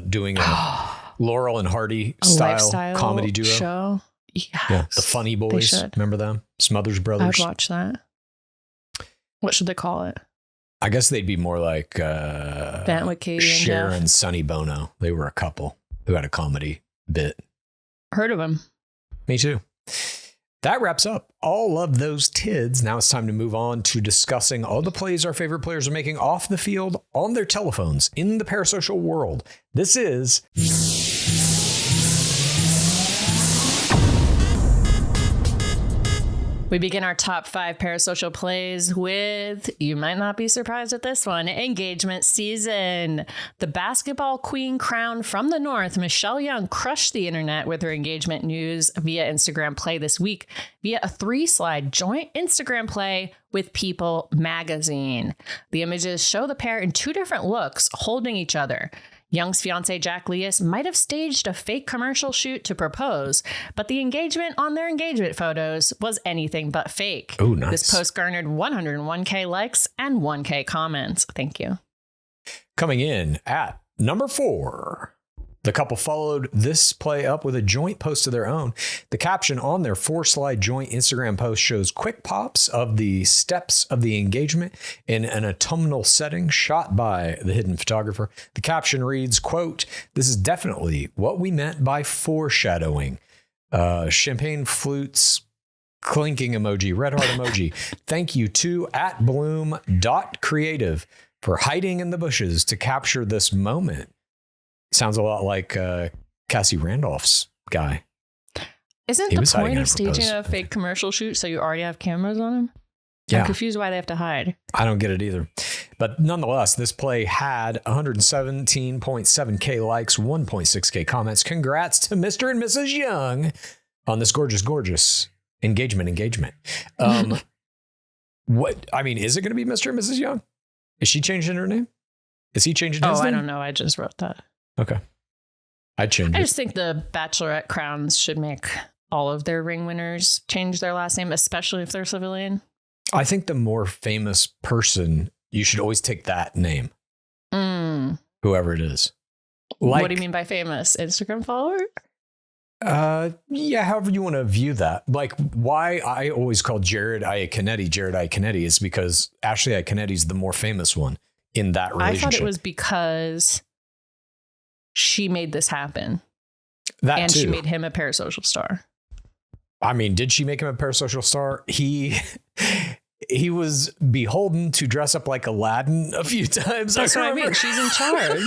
doing a Laurel and Hardy style comedy duo show. Yes. Yeah, the Funny Boys. Remember them? Smothers Brothers. I'd watch that. What should they call it? I guess they'd be more like Bent with Katie Cher and Sonny Bono. They were a couple who had a comedy bit. Heard of them. Me too. That wraps up all of those tids. Now it's time to move on to discussing all the plays our favorite players are making off the field on their telephones in the parasocial world. This is... We begin our top 5 parasocial plays with, you might not be surprised at this one, engagement season. The basketball queen crown from the North, Michelle Young, crushed the internet with her engagement news via Instagram play this week via a 3-slide joint Instagram play with People magazine. The images show the pair in 2 different looks holding each other. Young's fiancé Jack Leas might have staged a fake commercial shoot to propose, but the engagement on their engagement photos was anything but fake. Oh, nice. This post garnered 101K likes and 1K comments. Thank you. Coming in at number 4. The couple followed this play up with a joint post of their own. The caption on their 4-slide joint Instagram post shows quick pops of the steps of the engagement in an autumnal setting shot by the hidden photographer. The caption reads, quote, "This is definitely what we meant by foreshadowing." Champagne flutes, clinking emoji, red heart emoji. Thank you to @bloom.creative for hiding in the bushes to capture this moment. Sounds a lot like Cassie Randolph's guy. Isn't the point of staging a fake commercial shoot so you already have cameras on him? Yeah. I'm confused why they have to hide. I don't get it either. But nonetheless, this play had 117.7K likes, 1.6K comments. Congrats to Mr. and Mrs. Young on this gorgeous engagement. What? I mean, is it going to be Mr. and Mrs. Young? Is she changing her name? Is he changing his name? I don't know. I just wrote that. Okay. I'd change it. I just think the Bachelorette crowns should make all of their ring winners change their last name, especially if they're civilian. I think the more famous person, you should always take that name. Whoever it is. What do you mean by famous? Instagram follower? Yeah, however you want to view that. Like, why I always call Jared Iaconetti is because Ashley Iaconetti is the more famous one in that relationship. I thought it was because she made this happen. And she made him a Parasocial star. I mean, did she make him a Parasocial star? He was beholden to dress up like Aladdin a few times. That's what I mean. She's in charge.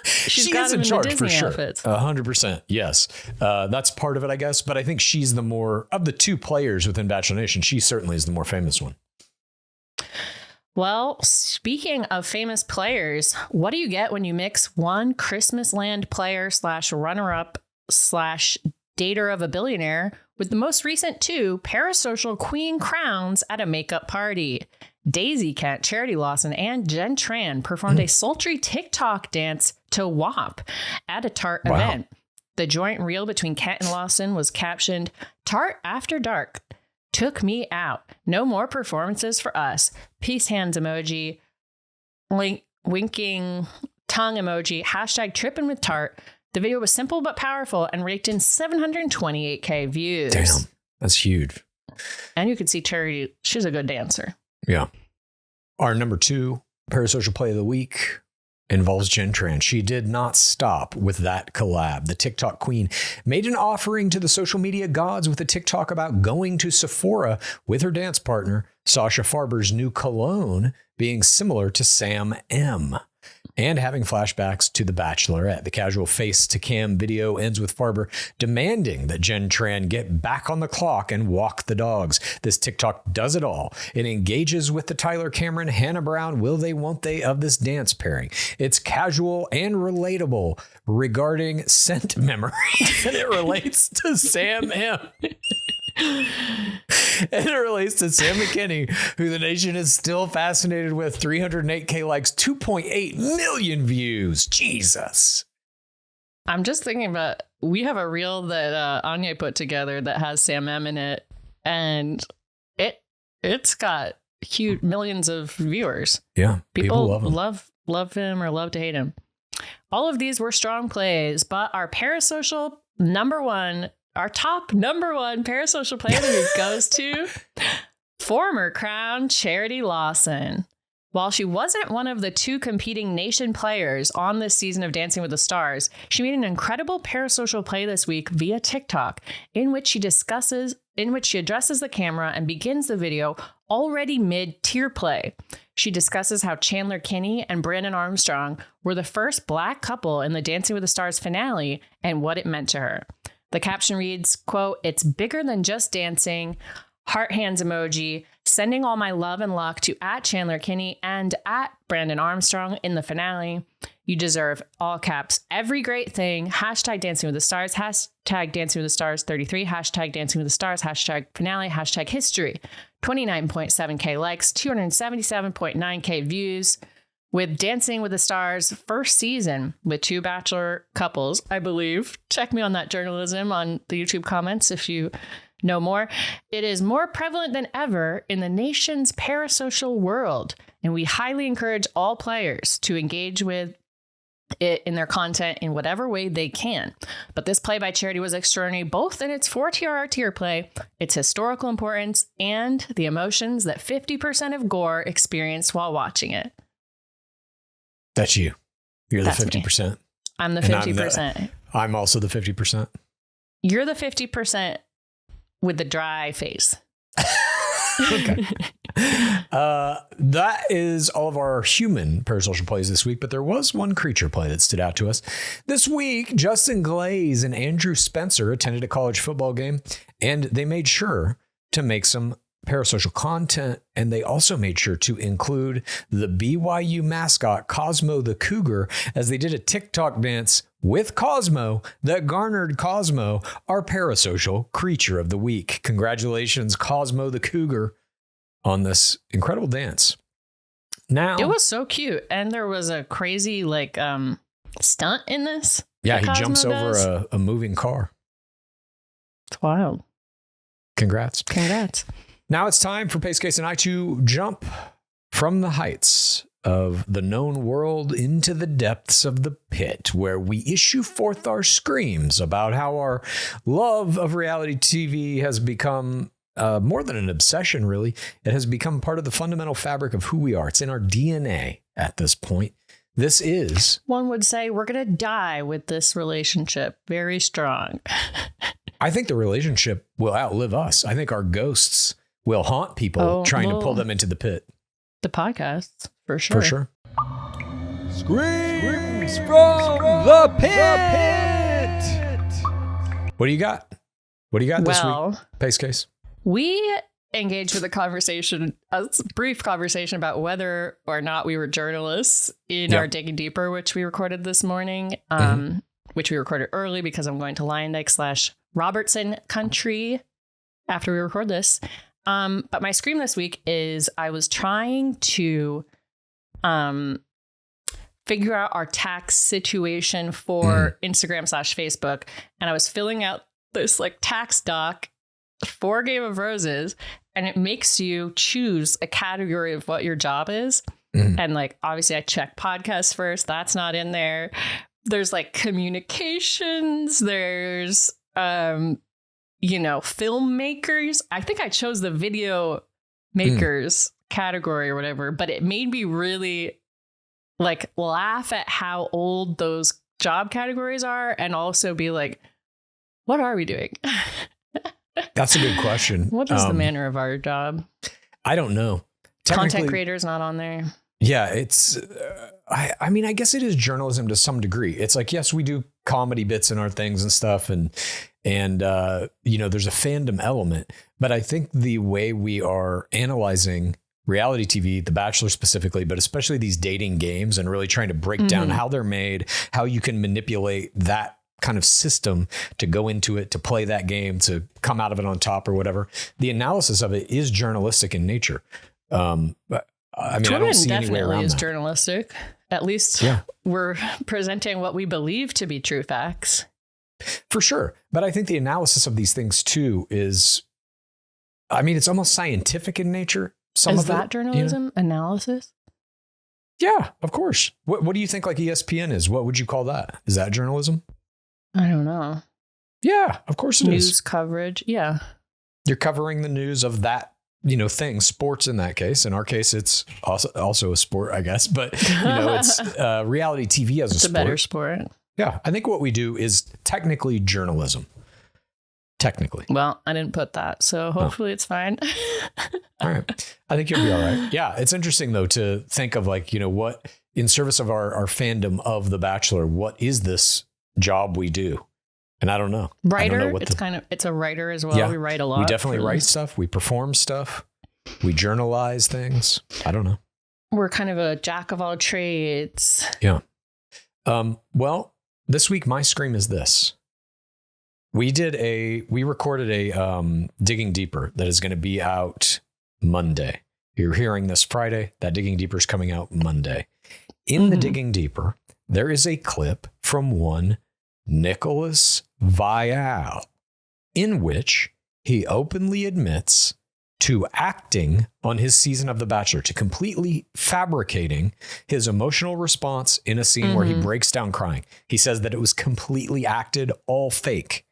She is in charge for sure. 100%. Yes. That's part of it, I guess. But I think she's the more of the two players within Bachelor Nation. She certainly is the more famous one. Well, speaking of famous players, what do you get when you mix one Christmas Land player / runner-up / dater of a billionaire with the most recent 2 Parasocial queen crowns at a makeup party? Daisy Kent, Charity Lawson, and Jen Tran performed a sultry TikTok dance to WAP at a Tarte event. The joint reel between Kent and Lawson was captioned, "Tarte After Dark. Took me out. No more performances for us. Peace hands emoji. Winking tongue emoji. Hashtag tripping with Tarte." The video was simple but powerful and raked in 728K views. Damn, that's huge. And you could see Charity. She's a good dancer. Yeah. Our number 2 Parasocial Play of the Week involves Jen Tran. She did not stop with that collab. The TikTok queen made an offering to the social media gods with a TikTok about going to Sephora with her dance partner, Sasha Farber's new cologne being similar to Sam M. and having flashbacks to The Bachelorette. The casual face-to-cam video ends with Farber demanding that Jen Tran get back on the clock and walk the dogs. This TikTok does it all. It engages with the Tyler Cameron, Hannah Brown, will they, won't they of this dance pairing. It's casual and relatable regarding scent memory, and it relates to Sam M. And it relates to Sam McKinney, who the nation is still fascinated with. 308K likes, 2.8 million views. Jesus. I'm just thinking about, we have a reel that Anya put together that has Sam M in it, and it's got huge millions of viewers. Yeah, people love him. Love him or love to hate him. All of these were strong plays, but our Parasocial our top number 1 Parasocial play of the week goes to former crown Charity Lawson. While she wasn't one of the 2 competing nation players on this season of Dancing with the Stars, she made an incredible Parasocial play this week via TikTok, in which she addresses the camera and begins the video already mid-tier play. She discusses how Chandler Kinney and Brandon Armstrong were the first Black couple in the Dancing with the Stars finale and what it meant to her. The caption reads, quote, "It's bigger than just dancing," heart hands emoji, sending all my love and luck to @Chandler Kinney and @Brandon Armstrong in the finale. You deserve, all caps, every great thing. Hashtag Dancing with the Stars, hashtag Dancing with the Stars 33, hashtag Dancing with the Stars, hashtag finale, hashtag history. 29.7K likes, 277.9K views. With Dancing with the Stars' first season with 2 Bachelor couples, I believe. Check me on that journalism on the YouTube comments if you know more. It is more prevalent than ever in the nation's parasocial world, and we highly encourage all players to engage with it in their content in whatever way they can. But this play by Charity was extraordinary, both in its 4TRR tier play, its historical importance, and the emotions that 50% of Gore experienced while watching it. That's you. You're the 50%. Me. I'm the 50%. I'm also the 50%. You're the 50% with the dry face. Okay. That is all of our human Parasocial plays this week, but there was one creature play that stood out to us. This week, Justin Glaze and Andrew Spencer attended a college football game, and they made sure to make some Parasocial content, and they also made sure to include the BYU mascot Cosmo the Cougar, as they did a TikTok dance with Cosmo that garnered Cosmo our Parasocial Creature of the Week. Congratulations, Cosmo the Cougar, on this incredible dance. Now, it was so cute, and there was a crazy stunt in this. Yeah, he jumps over a moving car. It's wild. Congrats. Now it's time for PaceCase and I to jump from the heights of the known world into the depths of the pit, where we issue forth our screams about how our love of reality TV has become more than an obsession, really. It has become part of the fundamental fabric of who we are. It's in our DNA at this point. This is... One would say we're going to die with this relationship very strong. I think the relationship will outlive us. I think our ghosts will haunt people trying to pull them into the pit. The podcasts, for sure. For sure. Screams from the pit! What do you got? What do you got this week? PaceCase. We engaged with a brief conversation about whether or not we were journalists in our Digging Deeper, which we recorded this morning, which we recorded early because I'm going to Lion Lake / Robertson country after we record this. But my scream this week is I was trying to figure out our tax situation for Instagram / Facebook. And I was filling out this like tax doc for Game of Roses, and it makes you choose a category of what your job is. And like, obviously I check podcasts first. That's not in there. There's like communications. There's, filmmakers. I think I chose the video makers category or whatever, but it made me really like laugh at how old those job categories are and also be like, what are we doing? That's a good question. What is the manner of our job? I don't know. Content creators not on there. Yeah, it's, I mean, I guess it is journalism to some degree. It's like, yes, we do comedy bits in our things and stuff. And there's a fandom element, but I think the way we are analyzing reality TV, The Bachelor specifically, but especially these dating games and really trying to break down how they're made, how you can manipulate that kind of system to go into it, to play that game, to come out of it on top or whatever. The analysis of it is journalistic in nature. But I mean, I don't see any way around is that. Journalistic. At least we're presenting what we believe to be true facts. For sure. But I think the analysis of these things too is, I mean, it's almost scientific in nature. Is that journalism analysis? Yeah, of course. What do you think like ESPN is? What would you call that? Is that journalism? I don't know. Yeah, of course it is. News coverage. Yeah. You're covering the news of that, thing, sports in that case. In our case, it's also a sport, I guess. But, it's reality TV as a sport. It's a better sport. Yeah. I think what we do is technically journalism. Technically. Well, I didn't put that, so hopefully it's fine. All right. I think you'll be all right. Yeah. It's interesting, though, to think of like, what in service of our fandom of The Bachelor, what is this job we do? And I don't know. Writer. It's a writer as well. Yeah, we write a lot. We definitely write stuff. We perform stuff. We journalize things. I don't know. We're kind of a jack of all trades. Yeah. Well, this week, my scream is this. We recorded a Digging Deeper that is going to be out Monday. You're hearing this Friday. That Digging Deeper is coming out Monday. In the Digging Deeper, there is a clip from one Nicholas Vial, in which he openly admits to acting on his season of The Bachelor, to completely fabricating his emotional response in a scene where he breaks down crying. He says that it was completely acted, all fake.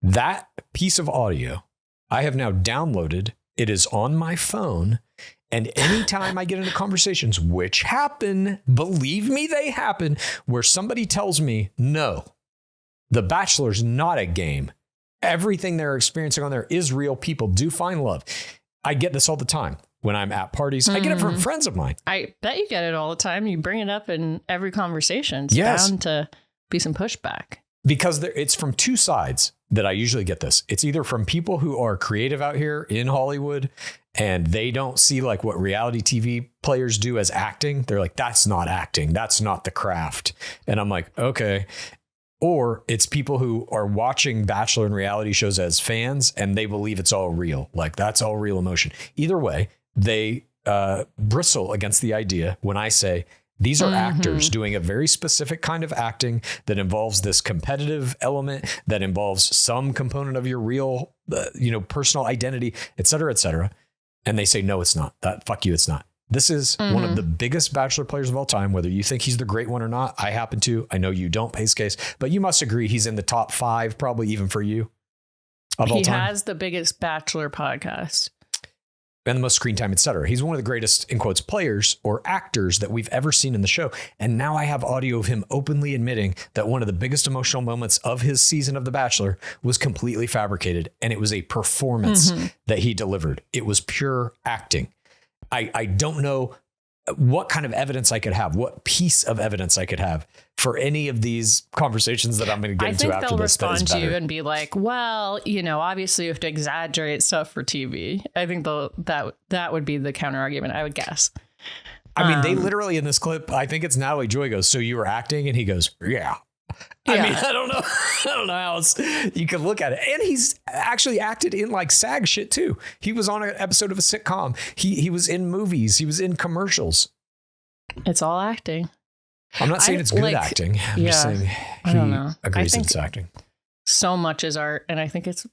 That piece of audio I have now downloaded. It is on my phone. And anytime I get into conversations, which happen, believe me, they happen, where somebody tells me, no, The Bachelor's not a game. Everything they're experiencing on there is real. People do find love. I get this all the time when I'm at parties. I get it from friends of mine. I bet you get it all the time. You bring it up in every conversation. It's bound to be some pushback. Because it's from two sides that I usually get this. It's either from people who are creative out here in Hollywood and they don't see like what reality TV players do as acting. They're like, that's not acting. That's not the craft. And I'm like, okay. Or it's people who are watching Bachelor and reality shows as fans and they believe it's all real. Like that's all real emotion. Either way, they bristle against the idea when I say, these are actors doing a very specific kind of acting that involves this competitive element, that involves some component of your real, personal identity, et cetera, et cetera. And they say, no, it's not. Fuck you, it's not. This is one of the biggest Bachelor players of all time, whether you think he's the great one or not. I happen to. I know you don't, PaceCase, but you must agree he's in the top 5, probably even for you, of all time. He has the biggest Bachelor podcast. And the most screen time, etc. He's one of the greatest, in quotes, players or actors that we've ever seen in the show. And now I have audio of him openly admitting that one of the biggest emotional moments of his season of The Bachelor was completely fabricated. And it was a performance that he delivered. It was pure acting. I don't know what kind of evidence I could have, what piece of evidence I could have for any of these conversations that I'm going to get into after this. I think they'll respond to you and be like, well, you know, obviously you have to exaggerate stuff for TV. I think that would be the counter argument, I would guess. I mean, they literally in this clip, I think it's Natalie Joy goes, so you were acting? And he goes, yeah. I mean, I don't know how else you could look at it. And he's actually acted in like SAG shit too. He was on an episode of a sitcom. He was in movies. He was in commercials. It's all acting. I'm not saying it's good acting. I'm just saying he agrees it's acting. So much is art. And I think it's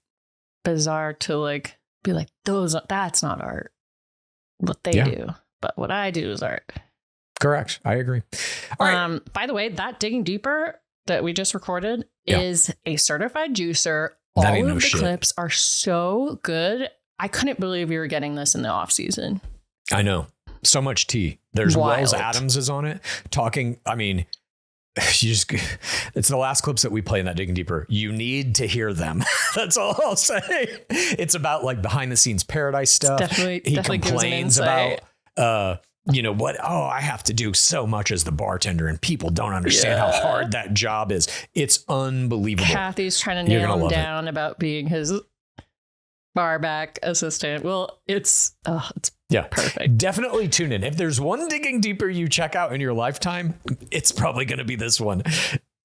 bizarre to like be like, that's not art. What they do. But what I do is art. Correct. I agree. All right. By the way, that Digging Deeper that we just recorded is a certified juicer. All of the clips are so good. I couldn't believe we were getting this in the off season. I know. So much tea. There's Wells Adams is on it talking. I mean, it's the last clips that we play in that Digging Deeper. You need to hear them. That's all I'll say. It's about like behind the scenes paradise stuff. He complains about, you know what? Oh, I have to do so much as the bartender and people don't understand how hard that job is. It's unbelievable. Kathy's trying to nail him down about being his bar back assistant. Well, it's perfect. Definitely tune in. If there's one Digging Deeper you check out in your lifetime, it's probably going to be this one.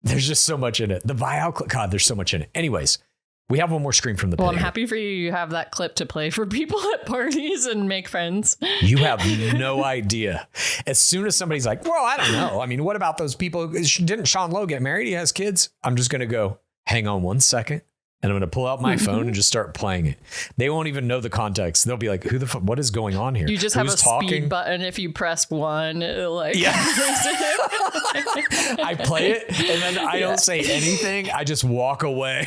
There's just so much in it. The buyout, God, there's so much in it. Anyways, we have one more screen from the pit. Well, I'm happy for you. You have that clip to play for people at parties and make friends. You have no idea. As soon as somebody's like, well, I don't know. I mean, what about those people? Didn't Sean Lowe get married? He has kids. I'm just going to go, hang on one second. And I'm going to pull out my phone and just start playing it. They won't even know the context. They'll be like, "Who the fuck? What is going on here?" You just have a speed button. If you press 1, like I play it and then I don't say anything. I just walk away.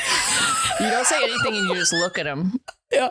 You don't say anything and you just look at them. Yeah.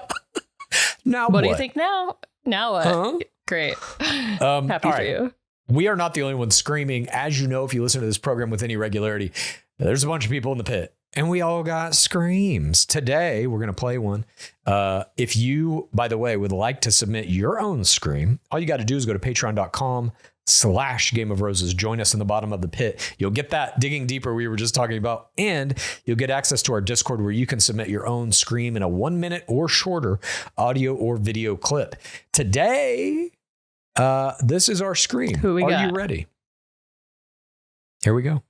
Now what do you think now? Now what? Huh? Great. Happy for you. We are not the only ones screaming. As you know, if you listen to this program with any regularity, there's a bunch of people in the pit. And we all got screams. Today, we're going to play one. If you, by the way, would like to submit your own scream, all you got to do is go to patreon.com/Game of Roses. Join us in the bottom of the pit. You'll get that Digging Deeper we were just talking about. And you'll get access to our Discord where you can submit your own scream in a 1 minute or shorter audio or video clip. Today, this is our scream. Who we got? Are you ready? Here we go.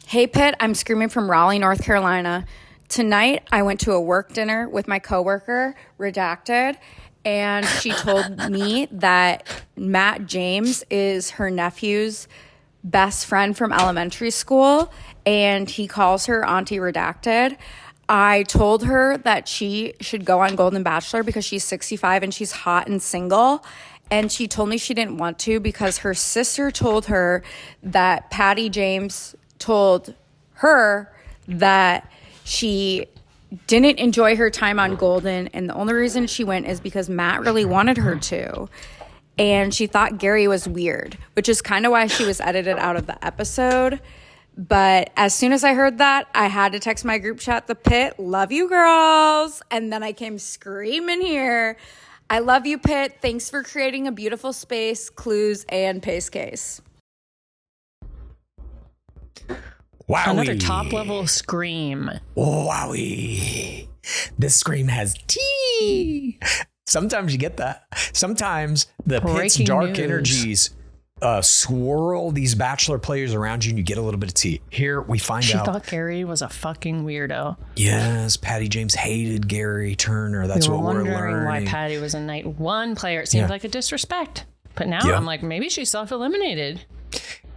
Hey, Pitt, I'm screaming from Raleigh, North Carolina. Tonight, I went to a work dinner with my coworker, Redacted, and she told me that Matt James is her nephew's best friend from elementary school, and he calls her Auntie Redacted. I told her that she should go on Golden Bachelor because she's 65 and she's hot and single. And she told me she didn't want to because her sister told her that Patty James told her that she didn't enjoy her time on Golden, and the only reason she went is because Matt really wanted her to. And she thought Gerry was weird, which is kind of why she was edited out of the episode. But as soon as I heard that, I had to text my group chat, The Pit, love you girls. And then I came screaming here. I love you, Pit. Thanks for creating a beautiful space, Clues and PaceCase. Wowie. Another top level scream. Wowie. This scream has tea. Sometimes you get that. Sometimes the pit's dark energies swirl these Bachelor players around you and you get a little bit of tea. Here we find out. She thought Gerry was a fucking weirdo. Yes, Patty James hated Gerry Turner. That's what we're learning. Wondering why Patty was a night 1 player. It seemed like a disrespect. But now I'm like, maybe she's self-eliminated.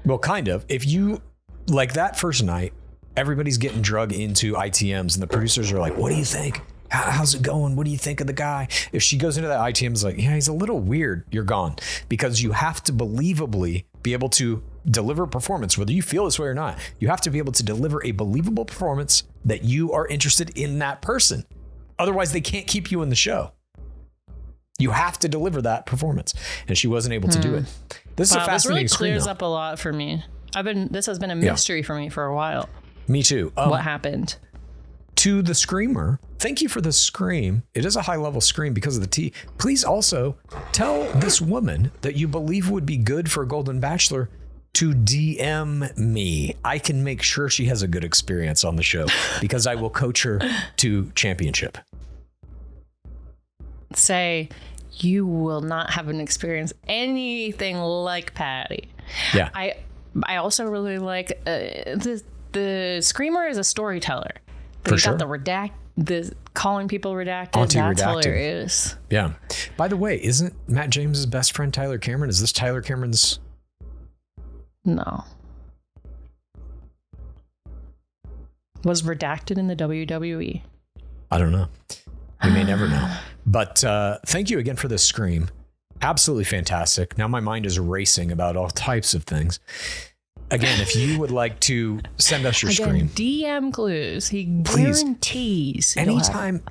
Well, kind of. If you... Like that first night, everybody's getting drug into ITMs and the producers are like, what do you think? how's it going? What do you think of the guy? If she goes into that ITM is like, yeah, he's a little weird, you're gone. Because you have to believably be able to deliver a performance, whether you feel this way or not. You have to be able to deliver a believable performance that you are interested in that person. Otherwise, they can't keep you in the show. You have to deliver that performance. And she wasn't able to do it. This is a fascinating This really clears up a lot for me. This has been a mystery for me for a while. Me too. What happened? To the screamer, thank you for the scream. It is a high-level scream because of the tea. Please also tell this woman that you believe would be good for a Golden Bachelor to DM me. I can make sure she has a good experience on the show because I will coach her to championship. Say, you will not have an experience anything like Patty. Yeah. I also really like the screamer is a storyteller. But For you sure. got the calling people redacted. Auntie That's redacted. hilarious. Yeah. By the way, isn't Matt James's best friend Tyler Cameron? Is this Tyler Cameron's? No. Was redacted in the WWE? I don't know. We may never know. But thank you again for this scream. Absolutely fantastic. Now my mind is racing about all types of things. Again, if you would like to send us your scream. DM clues. He guarantees. Anytime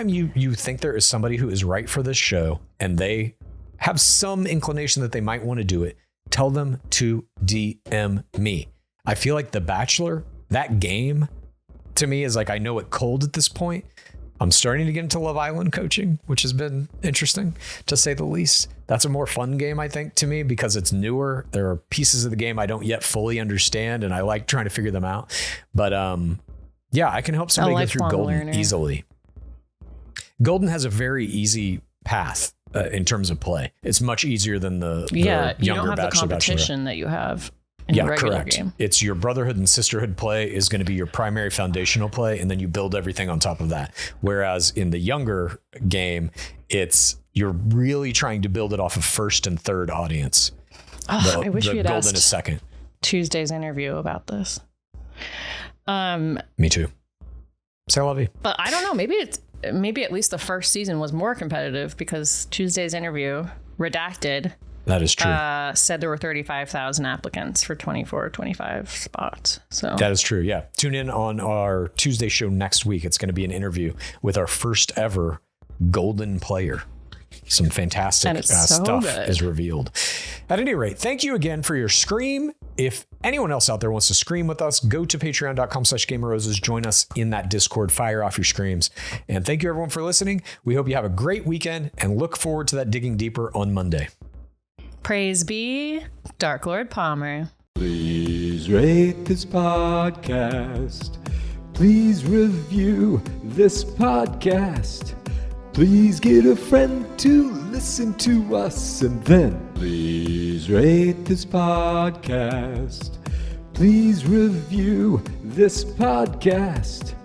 you think there is somebody who is right for this show and they have some inclination that they might want to do it, tell them to DM me. I feel like The Bachelor, that game to me is like, I know it cold at this point. I'm starting to get into Love Island coaching, which has been interesting to say the least. That's a more fun game, I think, to me because it's newer. There are pieces of the game I don't yet fully understand and I like trying to figure them out. But yeah, I can help somebody go through Golden easily. Golden has a very easy path in terms of play. It's much easier than the you younger don't have Bachelor, the competition Bachelorette. that you have in a regular correct. game. It's your brotherhood and sisterhood play is going to be your primary foundational play, and then you build everything on top of that. Whereas in the younger game, you're really trying to build it off of first and third audience. I wish we had Golden asked is second. Tuesday's interview about this. Me too. C'est la vie. But I don't know. Maybe at least the first season was more competitive because Tuesday's interview, redacted. That is true. Said there were 35,000 applicants for 25 spots. So that is true. Yeah. Tune in on our Tuesday show next week. It's going to be an interview with our first ever Golden player. Some fantastic stuff is revealed. At any rate, thank you again for your scream. If anyone else out there wants to scream with us, go to patreon.com/gamerroses. Join us in that Discord. Fire off your screams. And thank you everyone for listening. We hope you have a great weekend and look forward to that digging deeper on Monday. Praise be Dark Lord Palmer. Please rate this podcast. Please review this podcast. Please get a friend to listen to us. And then please rate this podcast. Please review this podcast.